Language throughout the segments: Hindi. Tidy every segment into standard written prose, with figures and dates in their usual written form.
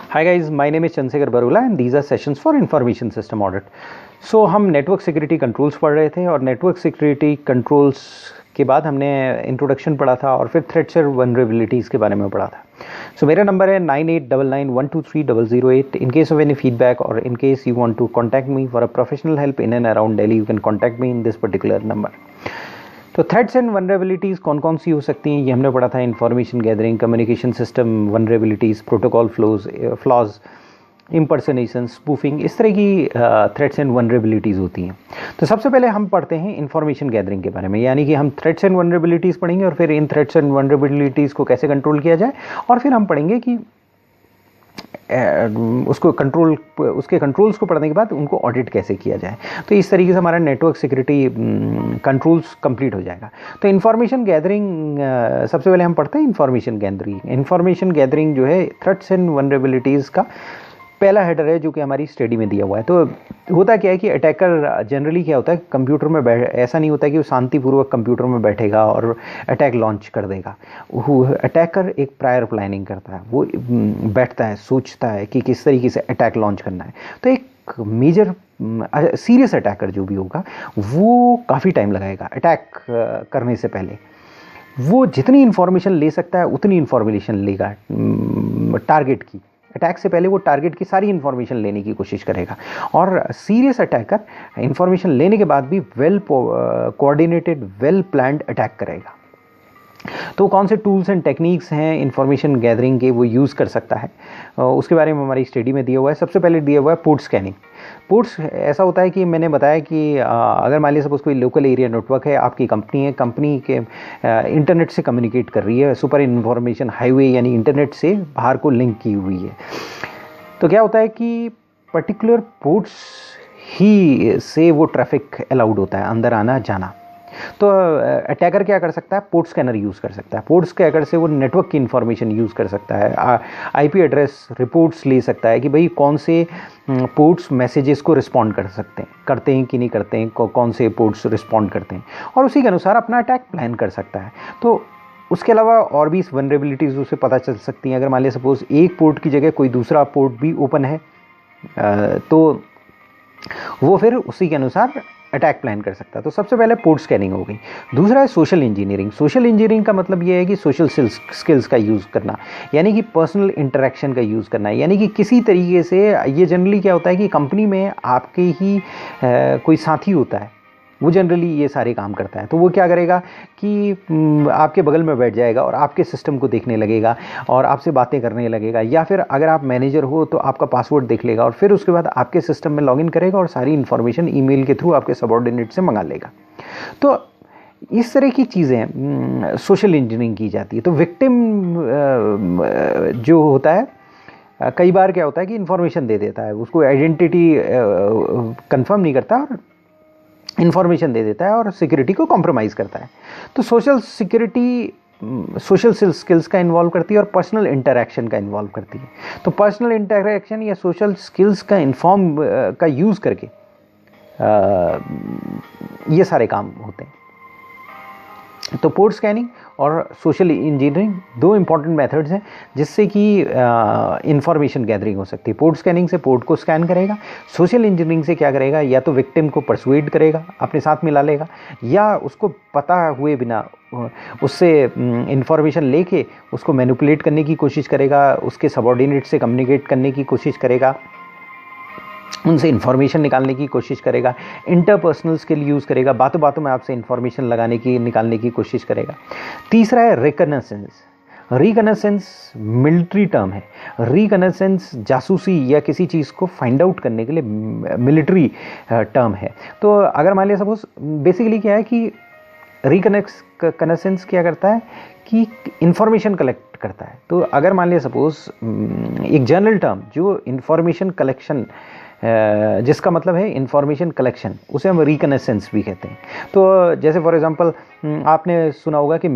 Hi guys, my name is Chandrasekhar Barula and these are sessions for information system audit. So हम नेटवर्क सिक्योरिटी कंट्रोल्स पढ़ रहे थे और नेटवर्क सिक्योरिटी कंट्रोल्स के बाद हमने इंट्रोडक्शन पढ़ा था और फिर थ्रेट्स और वनरेबिलिटीज़ के बारे में पढ़ा था. सो मेरा नंबर है 9899123008. In case of any feedback or in case you want to contact me for a professional help in and around Delhi, you can contact me in this particular number. तो थ्रेट्स एंड वनरेबिलिटीज़ कौन कौन सी हो सकती हैं ये हमने पढ़ा था. Information gathering, communication system vulnerabilities, protocol flaws, impersonation, spoofing, इस तरह की थ्रेट्स एंड वनरेबिलिटीज़ होती हैं. तो सबसे पहले हम पढ़ते हैं इन्फॉर्मेशन गैदरिंग के बारे में, यानी कि हम थ्रेट्स एंड वनरेबिलिटीज़ पढ़ेंगे और फिर इन थ्रेट्स एंड वनरेबिलिटीज़ को कैसे कंट्रोल किया जाए, और फिर हम पढ़ेंगे कि उसको उसके कंट्रोल्स को पढ़ने के बाद उनको ऑडिट कैसे किया जाए. तो इस तरीके से हमारा नेटवर्क सिक्योरिटी कंट्रोल्स कंप्लीट हो जाएगा. तो इन्फॉर्मेशन गैदरिंग सबसे पहले हम पढ़ते हैं इन्फॉर्मेशन गैदरिंग. इन्फॉर्मेशन गैदरिंग जो है थ्रेट्स एंड वनरेबिलिटीज़ का पहला हेडर है जो कि हमारी स्टडी में दिया हुआ है. तो होता क्या है कि अटैकर जनरली क्या होता है, कंप्यूटर में ऐसा नहीं होता है कि वो शांतिपूर्वक कंप्यूटर में बैठेगा और अटैक लॉन्च कर देगा. अटैकर एक प्रायर प्लानिंग करता है, वो बैठता है, सोचता है कि किस तरीके से अटैक लॉन्च करना है. तो एक मेजर सीरियस अटैकर जो भी होगा वो काफ़ी टाइम लगाएगा अटैक करने से पहले. वो जितनी इन्फॉर्मेशन ले सकता है उतनी इन्फॉर्मेशन लेगा टारगेट की. अटैक से पहले वो टारगेट की सारी इन्फॉर्मेशन लेने की कोशिश करेगा. और सीरियस अटैकर इन्फॉर्मेशन लेने के बाद भी well coordinated, well planned attack करेगा. तो कौन से टूल्स एंड टेक्निक्स हैं इन्फॉर्मेशन गैदरिंग के वो यूज़ कर सकता है, उसके बारे में हमारी स्टडी में दिया हुआ है. सबसे पहले दिया हुआ है पोर्ट स्कैनिंग. पोर्ट्स ऐसा होता है कि मैंने बताया कि अगर मान लीजिए सपोज कोई लोकल एरिया नेटवर्क है, आपकी कंपनी है, कंपनी के इंटरनेट से कम्युनिकेट कर रही है, सुपर इन्फॉर्मेशन हाईवे यानी इंटरनेट से बाहर को लिंक की हुई है. तो क्या होता है कि पर्टिकुलर पोर्ट्स ही से वो ट्रैफिक अलाउड होता है, अंदर आना जाना. तो अटैकर क्या कर सकता है, पोर्ट स्कैनर यूज़ कर सकता है. पोर्ट स्कैनर से वो नेटवर्क की इन्फॉर्मेशन यूज़ कर सकता है, आईपी एड्रेस रिपोर्ट्स ले सकता है कि भाई कौन से पोर्ट्स मैसेजेस को रिस्पॉन्ड करते हैं कि नहीं करते हैं, कौन से पोर्ट्स रिस्पॉन्ड करते हैं, और उसी के अनुसार अपना अटैक प्लान कर सकता है. तो उसके अलावा और भी वनरेबिलिटीज़ उसे पता चल सकती हैं. अगर मान लीजिए सपोज एक पोर्ट की जगह कोई दूसरा पोर्ट भी ओपन है तो वो फिर उसी के अनुसार अटैक प्लान कर सकता है. तो सबसे पहले पोर्ट स्कैनिंग हो गई. दूसरा है सोशल इंजीनियरिंग. सोशल इंजीनियरिंग का मतलब ये है कि सोशल स्किल्स का यूज़ करना, यानी कि पर्सनल इंटरेक्शन का यूज़ करना है. यानी कि किसी तरीके से ये जनरली क्या होता है कि कंपनी में आपके ही कोई साथी होता है, वो जनरली ये सारे काम करता है. तो वो क्या करेगा कि आपके बगल में बैठ जाएगा और आपके सिस्टम को देखने लगेगा और आपसे बातें करने लगेगा, या फिर अगर आप मैनेजर हो तो आपका पासवर्ड देख लेगा और फिर उसके बाद आपके सिस्टम में लॉगिन करेगा और सारी इन्फॉर्मेशन ईमेल के थ्रू आपके सबऑर्डिनेट से मंगा लेगा. तो इस तरह की चीज़ें सोशल इंजीनियरिंग की जाती है. तो विक्टिम जो होता है कई बार क्या होता है कि इन्फॉर्मेशन दे देता है, उसको आइडेंटिटी कंफर्म नहीं करता और इन्फॉर्मेशन दे देता है और सिक्योरिटी को कॉम्प्रोमाइज़ करता है. तो सोशल सिक्योरिटी सोशल स्किल्स का इन्वॉल्व करती है और पर्सनल इंटरैक्शन का इन्वॉल्व करती है. तो पर्सनल इंटरैक्शन या सोशल स्किल्स का का यूज़ करके ये सारे काम होते हैं. तो पोर्ट स्कैनिंग और सोशल इंजीनियरिंग दो इंपॉर्टेंट मेथड्स हैं जिससे कि इंफॉर्मेशन गैदरिंग हो सकती है. पोर्ट स्कैनिंग से पोर्ट को स्कैन करेगा, सोशल इंजीनियरिंग से क्या करेगा, या तो विक्टिम को परसुएड करेगा, अपने साथ मिला लेगा, या उसको पता हुए बिना उससे इंफॉर्मेशन लेके उसको मैनिपुलेट करने की कोशिश करेगा, उसके सबऑर्डिनेट से कम्युनिकेट करने की कोशिश करेगा, उनसे इन्फॉर्मेशन निकालने की कोशिश करेगा, इंटरपर्सनल स्किल यूज़ करेगा, बातों बातों में आपसे इन्फॉर्मेशन निकालने की कोशिश करेगा. तीसरा है रिकनेसेंस. रिकनेसेंस मिलिट्री टर्म है. रिकनेसेंस जासूसी या किसी चीज़ को फाइंड आउट करने के लिए मिलिट्री टर्म है. तो अगर मान लिया सपोज बेसिकली क्या है कि रिकनेसेंस क्या करता है कि इन्फॉर्मेशन कलेक्ट करता है. तो अगर मान लिया सपोज एक जनरल टर्म जो इन्फॉर्मेशन कलेक्शन जिसका मतलब है इंफॉर्मेशन कलेक्शन, उसे हम रिकनेसेंस भी कहते हैं। तो जैसे फॉर एग्जांपल आपने सुना होगा कि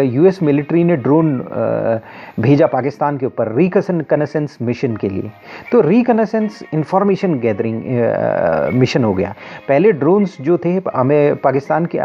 यूएस मिलिट्री ने ड्रोन भेजा पाकिस्तान के ऊपर रिकनेसेंस मिशन के लिए। तो रिकनेसेंस इंफॉर्मेशन गैदरिंग मिशन हो गया। पहले ड्रोन्स जो थे पाकिस्तान के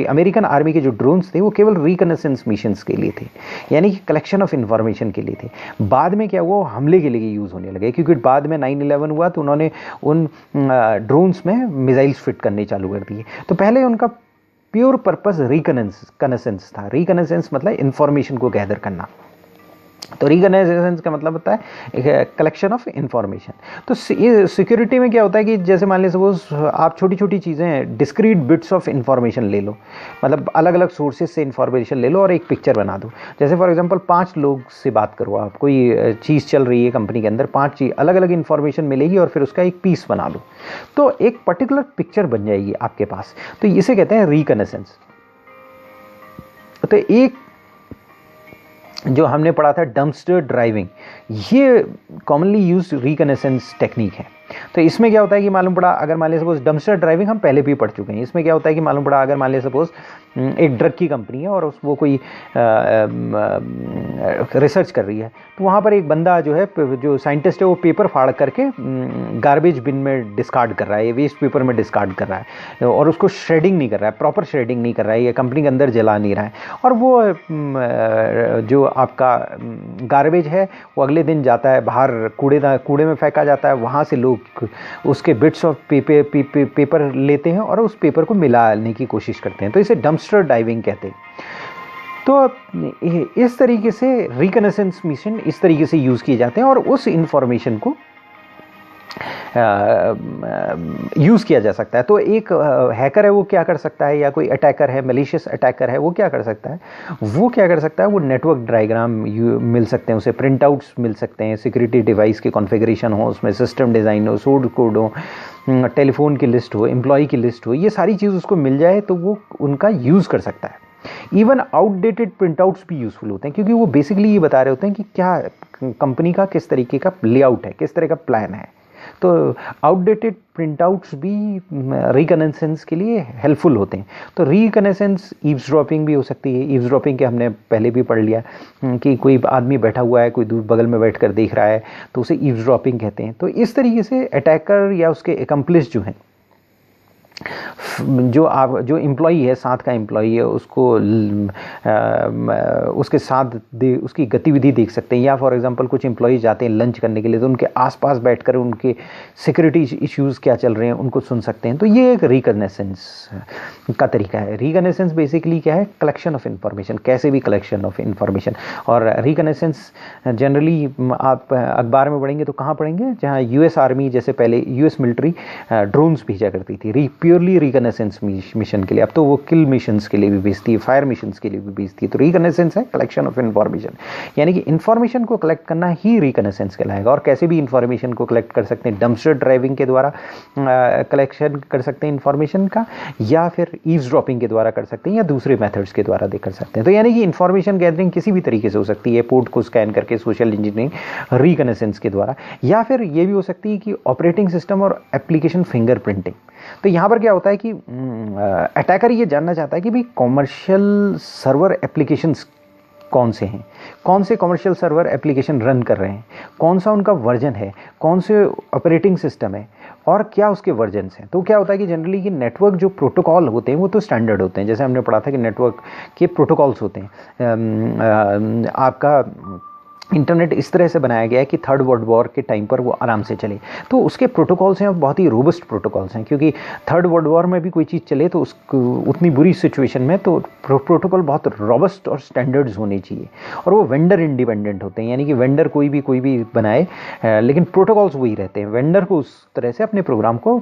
अमेरिकन आर्मी के जो ड्रोन्स थे वो केवल रिकनेसेंस मिशंस के लिए थे, यानी कि कलेक्शन ऑफ इंफॉर्मेशन के लिए थे। बाद में क्या हुआ, हमले के लिए यूज़ होने लगे, क्योंकि बाद में 9/11 हुआ तो उन्होंने उन ड्रोन्स में मिसाइल्स फिट करने चालू कर दिए। तो पहले उनका प्योर पर्पस रिकनेसेंस था। रिकनेसेंस मतलब इंफॉर्मेशन को गैदर करना। तो रिकनेसेंस का मतलब होता है कलेक्शन ऑफ इंफॉर्मेशन। तो ये सिक्योरिटी में क्या होता है कि जैसे मान लीजिए सपोज आप छोटी छोटी चीज़ें, डिस्क्रीट बिट्स ऑफ इंफॉर्मेशन ले लो, मतलब अलग अलग सोर्सेज से इंफॉर्मेशन ले लो और एक पिक्चर बना दो। जैसे फॉर एग्जांपल 5 लोग से बात करो आप, कोई चीज़ चल रही है कंपनी के अंदर, 5 चीज़ अलग अलग इंफॉर्मेशन मिलेगी और फिर उसका एक पीस बना लो, तो एक पर्टिकुलर पिक्चर बन जाएगी आपके पास। तो इसे कहते हैं रिकनेसेंस। तो एक जो हमने पढ़ा था डंपस्टर ड्राइविंग, ये कॉमनली यूज्ड रिकनेसेंस टेक्निक है। तो इसमें क्या होता है कि मालूम पड़ा, अगर मान लिया सपोज डंपस्टर ड्राइविंग हम पहले भी पढ़ चुके हैं। इसमें क्या होता है कि मालूम पड़ा, अगर मान लिया सपोज एक ड्रग की कंपनी है और वो कोई रिसर्च कर रही है, तो वहाँ पर एक बंदा जो है, जो साइंटिस्ट है, वो पेपर फाड़ करके गार्बेज बिन में डिस्कार्ड कर रहा है, वेस्ट पेपर में डिस्कार्ड कर रहा है और उसको श्रेडिंग नहीं कर रहा है, प्रॉपर श्रेडिंग नहीं कर रहा है, ये कंपनी के अंदर जला नहीं रहा है। और वो जो आपका गार्बेज है वो अगले दिन जाता है बाहर कूड़े में फेंका जाता है, वहाँ से लोग उसके बिट्स ऑफ पेपर लेते हैं और उस पेपर को मिलाने की कोशिश करते हैं। तो इसे डंपस्टर डाइविंग कहते हैं। तो इस तरीके से रिकनेसेंस मिशन इस तरीके से यूज़ किए जाते हैं और उस इंफॉर्मेशन को यूज़ किया जा सकता है। तो एक हैकर है वो क्या कर सकता है, या कोई अटैकर है, मैलिशियस अटैकर है, वो क्या कर सकता है, वो नेटवर्क डायग्राम मिल सकते हैं, उसे प्रिंट आउट्स मिल सकते हैं, सिक्योरिटी डिवाइस के कॉन्फ़िगरेशन हो, उसमें सिस्टम डिज़ाइन हो, सोर्स कोड हो, टेलीफोन की लिस्ट हो, एम्प्लॉय की लिस्ट हो, ये सारी चीज़ उसको मिल जाए तो वो उनका यूज़ कर सकता है। इवन आउटडेटेड प्रिंटआउट्स भी यूज़फुल होते हैं, क्योंकि वो बेसिकली ये बता रहे होते हैं कि क्या कंपनी का किस तरीके का लेआउट है, किस तरह का प्लान है। तो आउटडेटेड प्रिंटआउट्स भी रिकनेसेंस के लिए हेल्पफुल होते हैं। तो रिकनेसेंस ईव्सड्रॉपिंग भी हो सकती है। ईव्सड्रॉपिंग के हमने पहले भी पढ़ लिया कि कोई आदमी बैठा हुआ है, कोई दूर बगल में बैठकर देख रहा है, तो उसे ईव्सड्रॉपिंग कहते हैं। तो इस तरीके से अटैकर या उसके एकम्प्लिस जो हैं, जो एम्प्लॉई है, साथ का एम्प्लॉई है, उसको उसके साथ उसकी गतिविधि देख सकते हैं। या फॉर एग्जांपल कुछ एम्प्लॉई जाते हैं लंच करने के लिए, तो उनके आसपास बैठकर उनके सिक्योरिटी इश्यूज़ क्या चल रहे हैं उनको सुन सकते हैं। तो ये एक रिकनेसेंस का तरीका है। रिकनेसेंस बेसिकली क्या है, कलेक्शन ऑफ इंफॉर्मेशन, कैसे भी कलेक्शन ऑफ इंफॉर्मेशन। और रिकनेसेंस जनरली आप अखबार में पढ़ेंगे तो कहाँ पढ़ेंगे, जहाँ यूएस आर्मी, जैसे पहले यूएस मिलिट्री ड्रोन्स भेजा करती थी प्योरली रिकनेसेंस मिशन के लिए। अब तो वो किल मिशंस के लिए भी भेजती है, फायर मिशंस के लिए भी भेजती है। तो रिकनेसेंस है कलेक्शन ऑफ इंफॉर्मेशन, यानी कि इंफॉर्मेशन को कलेक्ट करना ही रिकनेसेंस कहलाएगा। और कैसे भी इंफॉर्मेशन को कलेक्ट कर सकते हैं, डंपस्टर ड्राइविंग के द्वारा कलेक्शन कर सकते हैं इंफॉर्मेशन का, या फिर ईव्सड्रॉपिंग के द्वारा कर सकते हैं, या दूसरे मेथड्स के द्वारा कर सकते हैं। तो यानी कि इंफॉर्मेशन गैदरिंग किसी भी तरीके से हो सकती है, पोर्ट को स्कैन करके, सोशल इंजीनियरिंग, रिकनेसेंस के द्वारा, या फिर ये भी हो सकती है कि ऑपरेटिंग सिस्टम और एप्लीकेशन फिंगरप्रिंटिंग। तो यहाँ पर क्या होता है कि अटैकर ये जानना चाहता है कि भाई कॉमर्शियल सर्वर एप्लीकेशंस कौन से हैं, कौन से कॉमर्शियल सर्वर एप्लीकेशन रन कर रहे हैं, कौन सा उनका वर्जन है, कौन से ऑपरेटिंग सिस्टम है, और क्या उसके वर्जन्स हैं। तो क्या होता है कि जनरली कि नेटवर्क जो प्रोटोकॉल होते हैं वो तो स्टैंडर्ड होते हैं। जैसे हमने पढ़ा था कि नेटवर्क के प्रोटोकॉल्स होते हैं। आपका इंटरनेट इस तरह से बनाया गया है कि थर्ड वर्ल्ड वॉर के टाइम पर वो आराम से चले। तो उसके प्रोटोकॉल्स हैं, बहुत ही रोबस्ट प्रोटोकॉल्स हैं, क्योंकि थर्ड वर्ल्ड वॉर में भी कोई चीज़ चले तो उसको उतनी बुरी सिचुएशन में तो प्रोटोकॉल बहुत रोबस्ट और स्टैंडर्ड्स होने चाहिए। और वो वेंडर इंडिपेंडेंट होते हैं, यानी कि वेंडर कोई भी बनाए, लेकिन प्रोटोकॉल्स वही रहते हैं। वेंडर को उस तरह से अपने प्रोग्राम को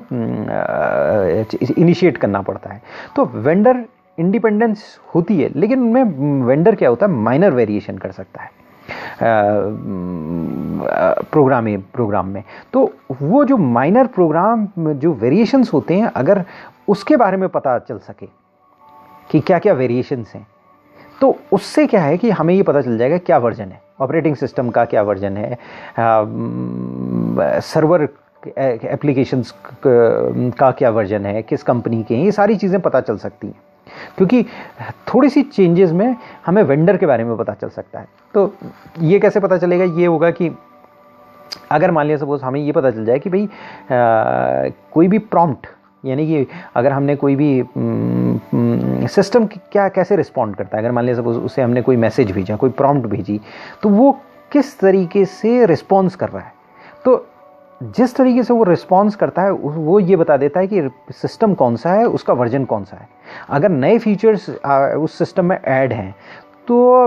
इनिशिएट करना पड़ता है। तो वेंडर इंडिपेंडेंस होती है, लेकिन उनमें वेंडर क्या होता है, माइनर वेरिएशन कर सकता है प्रोग्राम में। तो वो जो माइनर प्रोग्राम जो वेरिएशंस होते हैं, अगर उसके बारे में पता चल सके कि क्या क्या वेरिएशंस हैं, तो उससे क्या है कि हमें ये पता चल जाएगा क्या वर्जन है ऑपरेटिंग सिस्टम का क्या वर्जन है, सर्वर एप्लीकेशंस का क्या वर्जन है, किस कंपनी के हैं, ये सारी चीज़ें पता चल सकती हैं। क्योंकि थोड़ी सी चेंजेस में हमें वेंडर के बारे में पता चल सकता है। तो ये कैसे पता चलेगा? ये होगा कि अगर मान लिया सपोज हमें ये पता चल जाए कि भाई कोई भी प्रॉम्प्ट, यानी कि अगर हमने कोई भी सिस्टम क्या कैसे रिस्पॉन्ड करता है, अगर मान लिया सपोज उससे हमने कोई मैसेज भेजा, कोई प्रॉम्प्ट भेजी, तो वो किस तरीके से रिस्पॉन्स कर रहा है। तो जिस तरीके से वो रिस्पॉन्स करता है वो ये बता देता है कि सिस्टम कौन सा है, उसका वर्जन कौन सा है। अगर नए फीचर्स उस सिस्टम में ऐड हैं, तो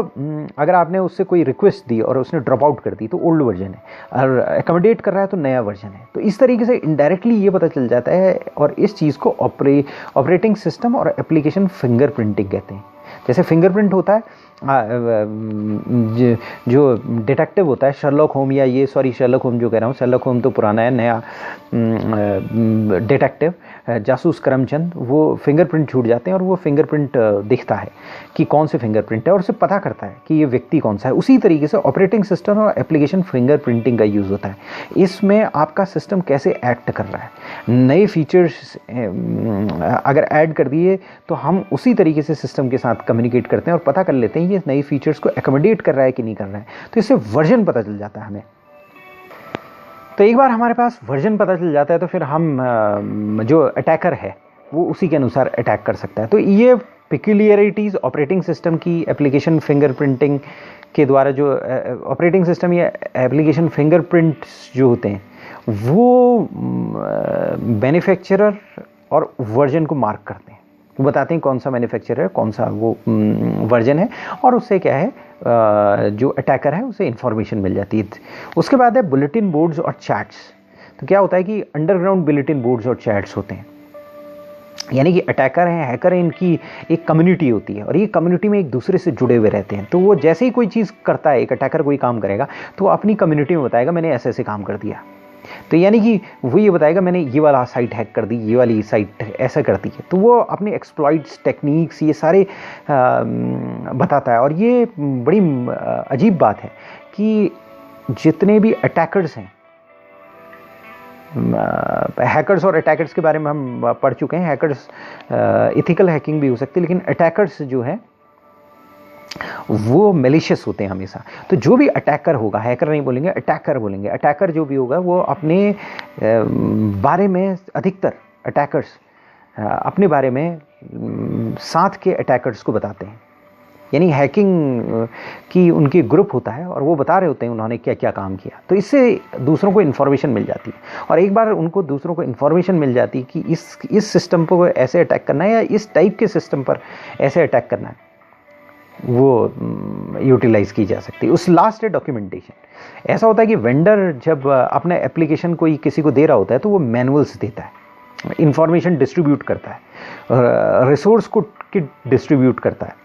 अगर आपने उससे कोई रिक्वेस्ट दी और उसने ड्रॉप आउट कर दी तो ओल्ड वर्जन है, और एकोमोडेट कर रहा है तो नया वर्जन है। तो इस तरीके से इनडायरेक्टली ये पता चल जाता है, और इस चीज़ को ऑपरेटिंग सिस्टम और एप्लीकेशन फिंगरप्रिंटिंग कहते हैं। जैसे फिंगरप्रिंट होता है, जो डिटेक्टिव होता है, शर्लॉक होम, या ये शर्लॉक होम जो कह रहा हूँ, शर्लॉक होम तो पुराना है, नया डिटेक्टिव जासूस करमचंद, वो फिंगरप्रिंट छूट जाते हैं और वो फिंगरप्रिंट दिखता है कि कौन से फिंगरप्रिंट है, और उसे पता करता है कि ये व्यक्ति कौन सा है। उसी तरीके से ऑपरेटिंग सिस्टम और एप्लीकेशन फिंगरप्रिंटिंग का यूज़ होता है। इसमें आपका सिस्टम कैसे एक्ट कर रहा है, नए फीचर्स अगर ऐड कर दिए तो हम उसी तरीके से सिस्टम के साथ कम्युनिकेट करते हैं और पता कर लेते हैं ये नए फीचर्स को एकोमोडेट कर रहा है कि नहीं कर रहा है। तो इससे वर्जन पता चल जाता है हमें। तो एक बार हमारे पास वर्जन पता चल जाता है तो फिर हम जो अटैकर है वो उसी के अनुसार अटैक कर सकता है। तो ये पिक्यूलियरिटीज़ ऑपरेटिंग सिस्टम की एप्लीकेशन फिंगरप्रिंटिंग के द्वारा, जो ऑपरेटिंग सिस्टम या एप्लीकेशन फिंगरप्रिंट्स जो होते हैं वो मैन्युफैक्चरर और वर्जन को मार्क करते हैं। वो बताते हैं कौन सा मैन्युफैक्चरर है, कौन सा वो वर्जन है, और उससे क्या है जो अटैकर है उसे इंफॉर्मेशन मिल जाती है। उसके बाद है बुलेटिन बोर्ड्स और चैट्स। तो क्या होता है कि अंडरग्राउंड बुलेटिन बोर्ड्स और चैट्स होते हैं, यानी कि अटैकर हैं, हैकर हैं, इनकी एक कम्युनिटी होती है और ये कम्युनिटी में एक दूसरे से जुड़े हुए रहते हैं। तो वो जैसे ही कोई चीज़ करता है, एक अटैकर कोई काम करेगा तो वो अपनी कम्युनिटी में बताएगा मैंने ऐसे ऐसे काम कर दिया। तो यानी कि वो ये बताएगा मैंने ये वाला साइट हैक कर दी, ये वाली साइट ऐसा कर दी है। तो वो अपने एक्सप्लॉइट्स, टेक्निक्स, ये सारे बताता है। और ये बड़ी अजीब बात है कि जितने भी अटैकर्स हैं, हैकर्स और अटैकर्स के बारे में हम पढ़ चुके हैं। हैकर्स इथिकल हैकिंग भी हो सकती है, लेकिन अटैकर्स जो है वो मेलिशियस होते हैं हमेशा। तो जो भी अटैकर होगा, हैकर नहीं बोलेंगे, अटैकर बोलेंगे, अटैकर जो भी होगा वो अपने बारे में, अधिकतर अटैकर्स अपने बारे में साथ के अटैकर्स को बताते हैं। यानी हैकिंग की उनकी ग्रुप होता है और वो बता रहे होते हैं उन्होंने क्या क्या काम किया। तो इससे दूसरों को इन्फॉर्मेशन मिल जाती है, और एक बार उनको दूसरों को इन्फॉर्मेशन मिल जाती है कि इस सिस्टम पर ऐसे अटैक करना है या इस टाइप के सिस्टम पर ऐसे अटैक करना है, वो यूटिलाइज की जा सकती है। उस लास्ट है डॉक्यूमेंटेशन। ऐसा होता है कि वेंडर जब अपने एप्लीकेशन कोई किसी को दे रहा होता है तो वो मैनुअल्स देता है, इंफॉर्मेशन डिस्ट्रीब्यूट करता है, रिसोर्स को डिस्ट्रीब्यूट करता है।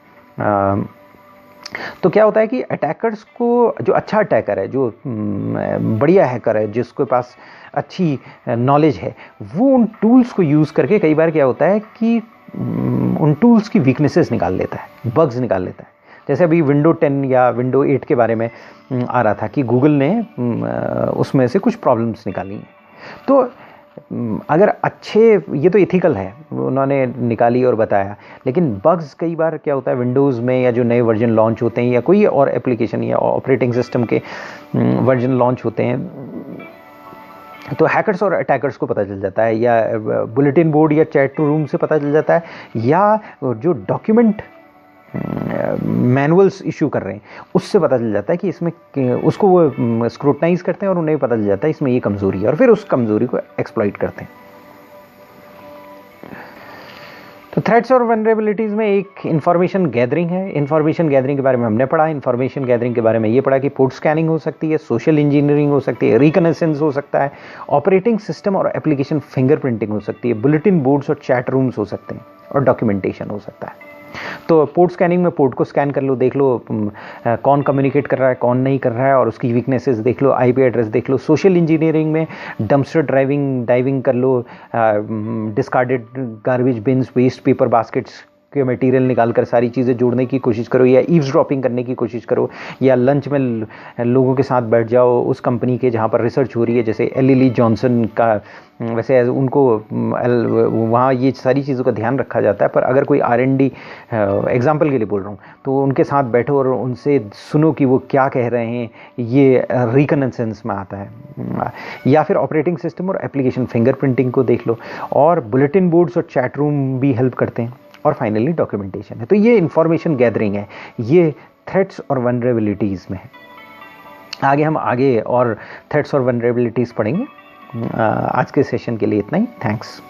तो क्या होता है कि अटैकर्स को, जो अच्छा अटैकर है, जो बढ़िया हैकर है, जिसके पास अच्छी नॉलेज है, वो उन टूल्स को यूज़ करके कई बार क्या होता है कि उन टूल्स की वीकनेसेस निकाल लेता है, बग्स निकाल लेता है। जैसे अभी विंडो 10 या विंडो 8 के बारे में आ रहा था कि गूगल ने उसमें से कुछ प्रॉब्लम्स निकाली हैं। तो अगर अच्छे, ये तो इथिकल है, उन्होंने निकाली और बताया, लेकिन बग्स कई बार क्या होता है विंडोज़ में, या जो नए वर्जन लॉन्च होते हैं या कोई और एप्लीकेशन या ऑपरेटिंग सिस्टम के वर्जन लॉन्च होते हैं, तो हैकर्स और अटैकर्स को पता चल जाता है, या बुलेटिन बोर्ड या चैट रूम से पता चल जाता है, या जो डॉक्यूमेंट मैनुअल्स इशू कर रहे हैं उससे पता चल जाता है कि इसमें, उसको वो स्क्रूटनाइज करते हैं और उन्हें पता चल जाता है इसमें ये कमज़ोरी है, और फिर उस कमज़ोरी को एक्सप्लॉइट करते हैं। तो थ्रेट्स और वनरेबिलिटीज़ में एक इन्फॉर्मेशन गैदरिंग है। इन्फॉर्मेशन गैदरिंग के बारे में हमने पढ़ा। इन्फॉर्मेशन गैदरिंग के बारे में ये पढ़ा कि पोर्ट स्कैनिंग हो सकती है, सोशल इंजीनियरिंग हो सकती है, रिकनेसेंस हो सकता है, ऑपरेटिंग सिस्टम और एप्लीकेशन फिंगरप्रिंटिंग हो सकती है, बुलेटिन बोर्ड्स और चैट रूम्स हो सकते हैं, और डॉक्यूमेंटेशन हो सकता है। तो पोर्ट स्कैनिंग में पोर्ट को स्कैन कर लो, देख लो कौन कम्युनिकेट कर रहा है, कौन नहीं कर रहा है, और उसकी वीकनेसेस देख लो, आईपी एड्रेस देख लो। सोशल इंजीनियरिंग में डंपस्टर डाइविंग कर लो, discarded garbage bins, waste paper baskets के मटेरियल निकाल कर सारी चीज़ें जोड़ने की कोशिश करो, या ईव्सड्रॉपिंग करने की कोशिश करो, या लंच में लोगों के साथ बैठ जाओ उस कंपनी के जहाँ पर रिसर्च हो रही है, जैसे एलिली जॉनसन का, वैसे उनको वहाँ ये सारी चीज़ों का ध्यान रखा जाता है। पर अगर कोई R&D, एग्जाम्पल के लिए बोल रहा हूँ, तो उनके साथ बैठो और उनसे सुनो कि वो क्या कह रहे हैं, ये रिकनेसेंस में आता है। या फिर ऑपरेटिंग सिस्टम और एप्लीकेशन फिंगरप्रिंटिंग को देख लो, और बुलेटिन बोर्ड्स और चैट रूम भी हेल्प करते हैं, और फाइनली डॉक्यूमेंटेशन है। तो ये इंफॉर्मेशन गैदरिंग है, ये थ्रेट्स और वनरेबिलिटीज़ में है। हम आगे और थ्रेट्स और वनरेबिलिटीज़ पढ़ेंगे। आज के सेशन के लिए इतना ही। थैंक्स।